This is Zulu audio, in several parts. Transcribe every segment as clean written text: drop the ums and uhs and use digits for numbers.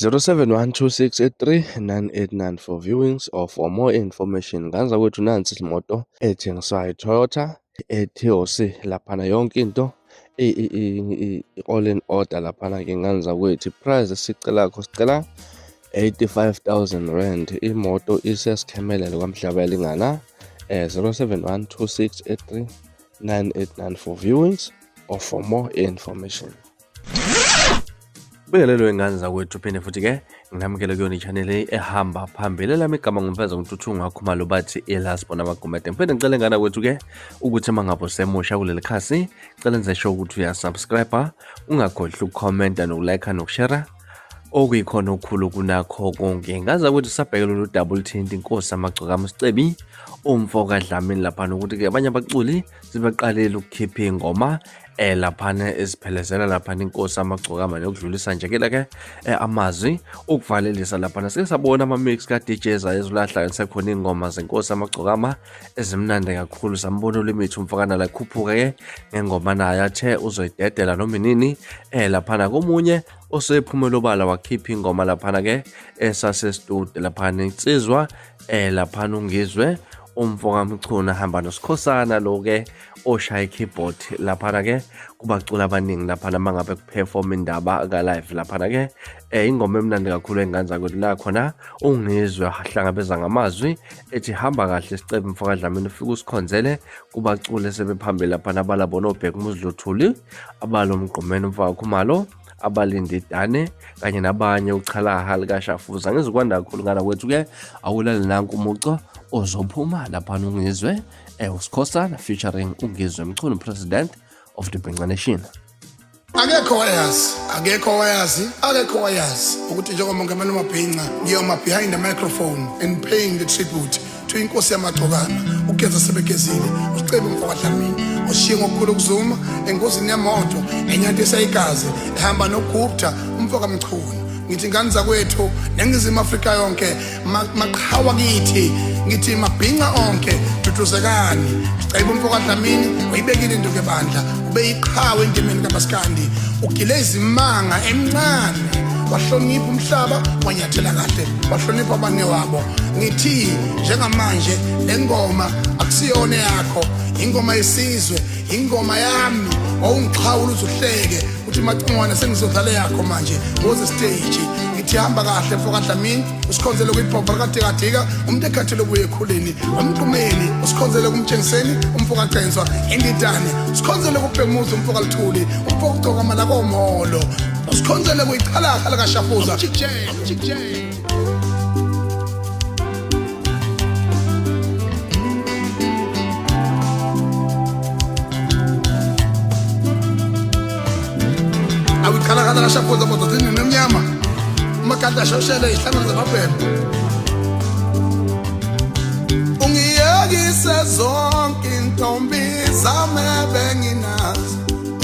0712683989 for viewings or for more information. Nganza kwethu nansi imoto ethengiswa iToyota eTOC laphana yonke into all in order laphana ke nganza kwethu. Price sicela 85,000 rand. Imoto isesikhemelele kwaMhlaba elingana 0712683989 for viewings or for more information. Belelo enganza kwethu phene futhi ke nginamukele kuyona i-channel ehamba phambili. Lami igama ngumfeza ngithuthunga khumalo bathi elasibona amagumede. Ngiphinde ngicela ngana kwethu ke ukuthi mangabe semusha kuleli khasi cela enze sure ukuthi uyasubscribe, ungakhohlwa ukukhomenta nokulike nokushare okuyikhona okukhulu kunakho konke. Ngaza ukuthi sabhekela lo double tint inkosi amagcoka amsicebi umfoka Dlamini laphana ukuthi ke abanye abaculi sibaqalele ukukhipha ingoma laphana eziphelezela laphana inkosi amagcoka amanye okudlulisa nje ke amazwi ukuvalelisa laphana. Sike sabona ama mix ka DJs ayezulahla sekhona ingoma zenkosi amagcoka ezimnandi kakhulu. Sambona uLimithi umfakana la khuphuka ke ngengoma naye athe uzoyidedela noma nini laphana komunye osephumela obala wakhipha ingoma laphana ke esase studio laphana insizwa laphana ungizwe umfoka Mchuna hamba noSikhosana lo ke oshaya keyboard laphana ke kubacula abaningi laphana mangabe kuperform indaba ka live laphana ke ingoma emnandi kakhulu enganza kwethu la khona ungizwe ahlangabeza ngamazwi ethi hamba kahle sicebe umfoka Dlamini ufika usikhonzele kubacule sebephambili laphana abalabona obheka umuzluthuli abalomgqomeni umfoka Khumalo abalindi Dane kanye nabanye uchalaha likaShafuza. Ngizokwanda kakhulu ngana kwethu ke awulale nanku umuco ozophuma laphana ungizwe uSikhosana featuring ungizwe Mchunu president of the Bhinqa Nation. Akekho wayazi ukuthi njengomongameli uMabhinqa ngiyoma behind the microphone and paying the tribute to inkosi yamagcokana ugeza sebegezile uSicebe umfoka Dlamini oshiye ngokukhulu ukuzuma engozini yemoto enyanto esayigazi ehamba noGupta umfoka Mchunu. Ngithi nganza kwethu neNingizimu Afrika yonke maqhawa kithi ngithi Mabhinqa onke duduzekani. Sicebe umfoka Dlamini uyibekile into kebandla ube iqhawe endimeni kaMaskandi ugile izimanga emncane wahlonipha umhlaba wanyathela kahle wahlonipha abane wabo. Ngithi njengamanje lengoma akusiyona yakho ingoma yesizwe ingoma yami wawungiqhawula uzuhleke uthi macingwane sengizodlala yakho manje woze stage. Ngithi hamba kahle mfoka Dlamini usikhonzele kuyiphopa kaDikadika umuntu ekhathele kuye ekhuleni wamqumeni usikhonzele kumtshengiseni umfoka Cenzwa indidane usikhonzele kubhemuza umfoka Luthuli umfoka ugcoka amala komholo usikhonzele kuyichalaha likaShafuza. Awikhalakhala kaShafuza kodwa thina nemnyama umakanda shoshele ihlangana zamabhebhe. Ungiyekise zonke intombi zami benginazo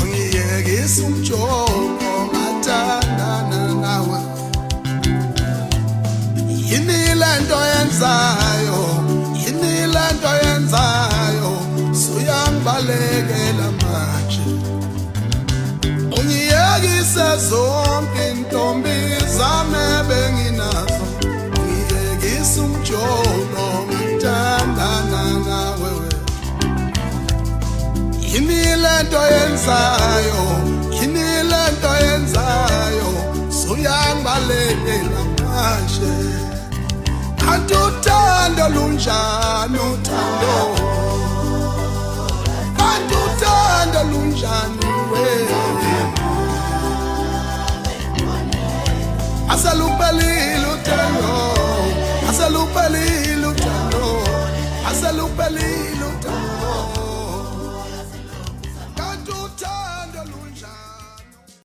ungiyekise umjoko ngathandana nawe yini lento yenzayo suyangibalekela manje. Ungiyekise zonke intombi zami benginazo ungiyekise umjoko ngithandana nawe yini lento yenzayo suyangibalekela manje. Kanti uthando lunjani wewe asalubali